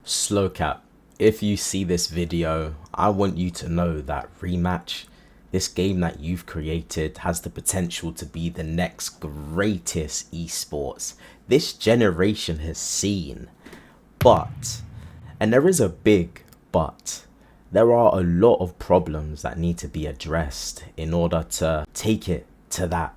Sloclap, if you see this video, I want you to know that Rematch, this game that you've created, has the potential to be the next greatest esports this generation has seen. But, and there is a big but, there are a lot of problems that need to be addressed in order to take it to that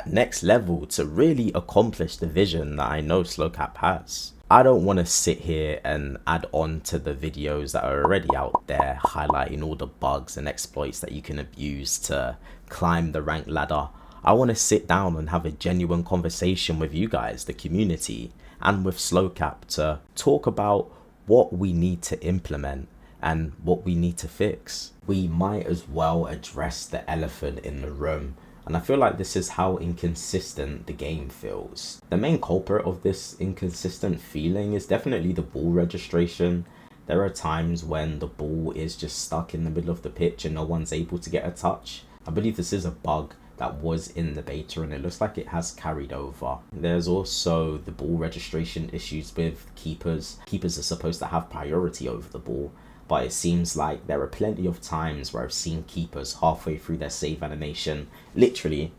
next level, to really accomplish the vision that I know Sloclap has. I don't want to sit here and add on to the videos that are already out there highlighting all the bugs and exploits that you can abuse to climb the rank ladder. I want to sit down and have a genuine conversation with you guys, the community, and with Sloclap to talk about what we need to implement and what we need to fix. We might as well address the elephant in the room. And I feel like this is how inconsistent the game feels. The main culprit of this inconsistent feeling is definitely the ball registration. There are times when the ball is just stuck in the middle of the pitch and no one's able to get a touch. I believe this is a bug that was in the beta and it looks like it has carried over. There's also the ball registration issues with keepers. Keepers are supposed to have priority over the ball, but it seems like there are plenty of times where I've seen keepers halfway through their save animation, literally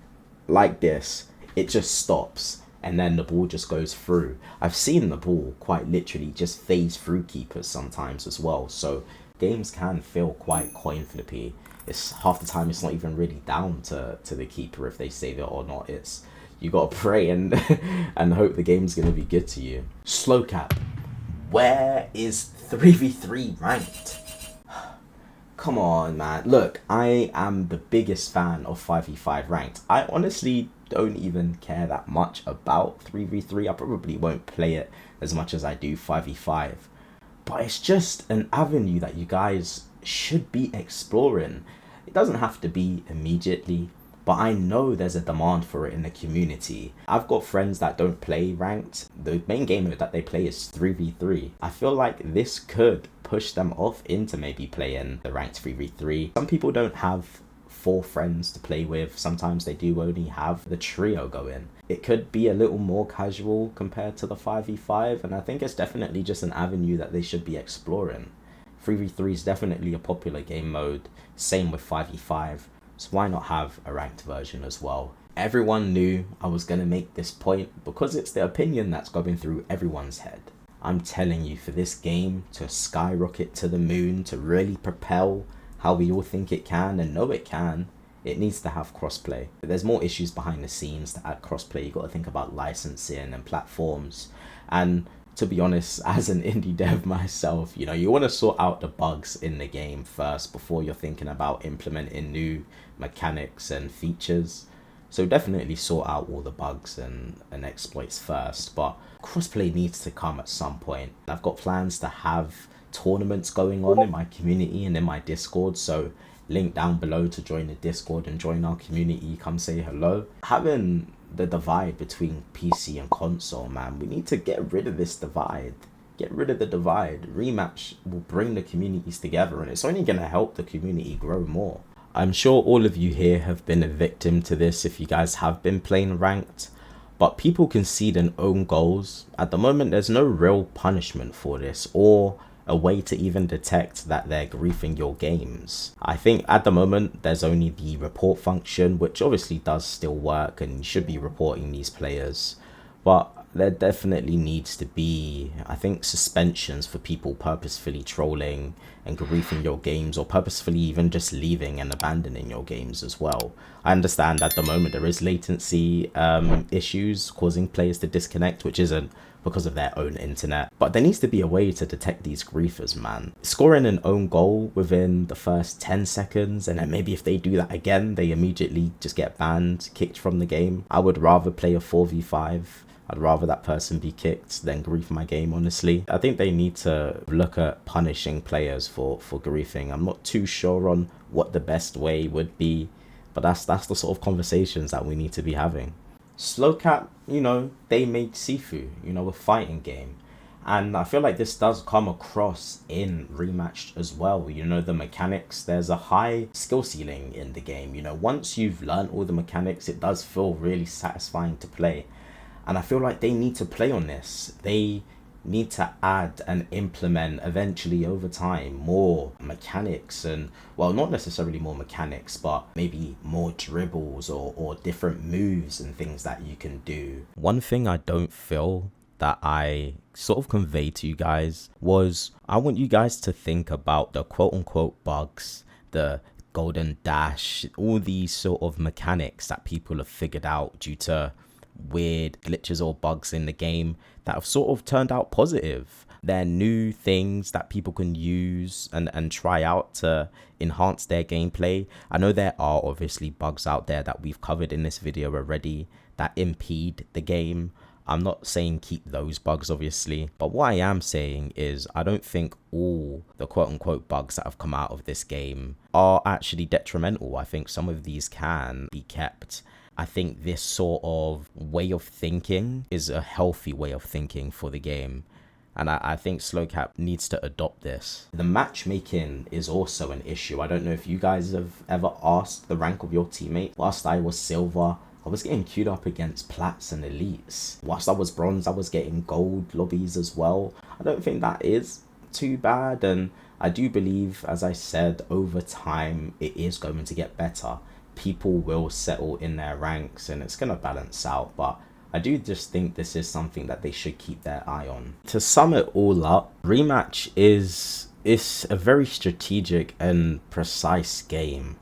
like this, it just stops and then the ball just goes through. I've seen the ball quite literally just phase through keepers sometimes as well, so games can feel quite coin flippy. It's half the time it's not even really down to the keeper if they save it or not. It's you gotta pray and and hope the game's gonna be good to you. Sloclap, where is 3v3 ranked? Come on, man. Look, I am the biggest fan of 5v5 ranked. I honestly don't even care that much about 3v3. I probably won't play it as much as I do 5v5. But it's just an avenue that you guys should be exploring. It doesn't have to be immediately, but I know there's a demand for it in the community. I've got friends that don't play ranked. The main game mode that they play is 3v3. I feel like this could push them off into maybe playing the ranked 3v3. Some people don't have 4 friends to play with. Sometimes they do only have the trio going. It could be a little more casual compared to the 5v5, and I think it's definitely just an avenue that they should be exploring. 3v3 is definitely a popular game mode, same with 5v5. So why not have a ranked version as well? Everyone knew I was going to make this point because it's the opinion that's going through everyone's head. I'm telling you, for this game to skyrocket to the moon, to really propel how we all think it can and know it can, it needs to have crossplay. There's more issues behind the scenes to add crossplay. You got to think about licensing and platforms. And to be honest, as an indie dev myself, you know, you want to sort out the bugs in the game first before you're thinking about implementing new mechanics and features. So definitely sort out all the bugs and exploits first, but crossplay needs to come at some point. I've got plans to have tournaments going on in my community and in my Discord, so link down below to join the Discord and join our community. Come say hello. Having the divide between PC and console, man, we need to get rid of this divide. Get rid of the divide. Rematch will bring the communities together and it's only going to help the community grow more. I'm sure all of you here have been a victim to this if you guys have been playing ranked, but people concede and own goals. At the moment, there's no real punishment for this or a way to even detect that they're griefing your games. I think at the moment there's only the report function, which obviously does still work and you should be reporting these players, but there definitely needs to be, I think, suspensions for people purposefully trolling and griefing your games, or purposefully even just leaving and abandoning your games as well. I understand at the moment there is latency issues causing players to disconnect, which isn't because of their own internet, but there needs to be a way to detect these griefers, man. Scoring an own goal within the first 10 seconds, and then maybe if they do that again, they immediately just get banned, kicked from the game. I would rather play a 4v5. I'd rather that person be kicked than grief my game, honestly. I think they need to look at punishing players for griefing. I'm not too sure on what the best way would be, but that's the sort of conversations that we need to be having. Sloclap, you know, they made Sifu, you know, a fighting game. And I feel like this does come across in Rematch as well. You know, the mechanics, there's a high skill ceiling in the game. You know, once you've learned all the mechanics, it does feel really satisfying to play. And I feel like they need to play on this. They need to add and implement eventually over time more mechanics, and well, not necessarily more mechanics, but maybe more dribbles or different moves and things that you can do. One thing I don't feel that I sort of conveyed to you guys was I want you guys to think about the quote unquote bugs, the golden dash, all these sort of mechanics that people have figured out due to weird glitches or bugs in the game that have sort of turned out positive. They're new things that people can use and try out to enhance their gameplay. I know there are obviously bugs out there that we've covered in this video already that impede the game. I'm not saying keep those bugs, obviously, but what I am saying is I don't think all the quote unquote bugs that have come out of this game are actually detrimental. I think some of these can be kept. I think this sort of way of thinking is a healthy way of thinking for the game. And I think Sloclap needs to adopt this. The matchmaking is also an issue. I don't know if you guys have ever asked the rank of your teammate. Whilst I was silver, I was getting queued up against plats and elites. Whilst I was bronze, I was getting gold lobbies as well. I don't think that is too bad, and I do believe, as I said, over time it is going to get better. People will settle in their ranks and it's going to balance out, but I do just think this is something that they should keep their eye on. To sum it all up, Rematch is a very strategic and precise game.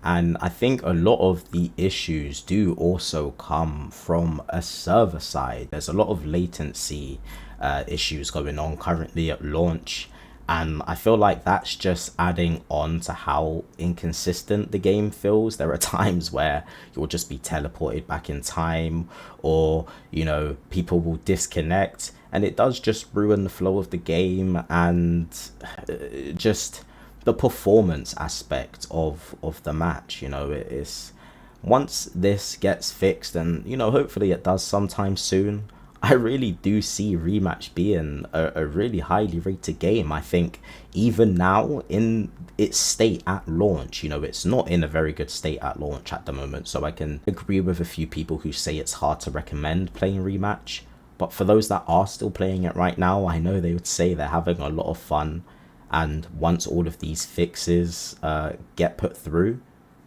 And I think a lot of the issues do also come from a server side. There's a lot of latency issues going on currently at launch. And I feel like that's just adding on to how inconsistent the game feels. There are times where you'll just be teleported back in time, or, you know, people will disconnect. And it does just ruin the flow of the game and just the performance aspect of the match. You know, it's once this gets fixed, and you know, hopefully it does sometime soon, I really do see Rematch being a really highly rated game. I think even now in its state at launch, you know, it's not in a very good state at launch at the moment, so I can agree with a few people who say it's hard to recommend playing Rematch. But for those that are still playing it right now, I know they would say they're having a lot of fun. And once all of these fixes get put through,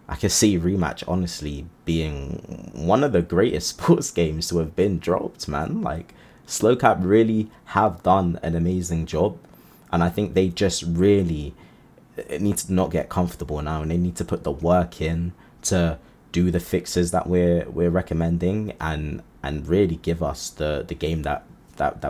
I can see Rematch honestly being one of the greatest sports games to have been dropped, man. Like, Sloclap really have done an amazing job. And I think they just really need to not get comfortable now, and they need to put the work in to do the fixes that we're recommending and really give us the game that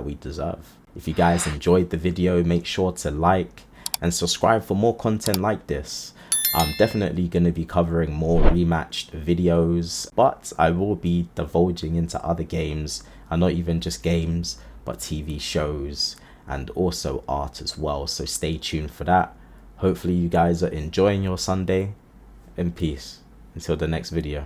we deserve. If you guys enjoyed the video, make sure to like and subscribe for more content like this. I'm definitely going to be covering more Rematched videos, but I will be divulging into other games, and not even just games, but TV shows and also art as well. So stay tuned for that. Hopefully you guys are enjoying your Sunday, and peace until the next video.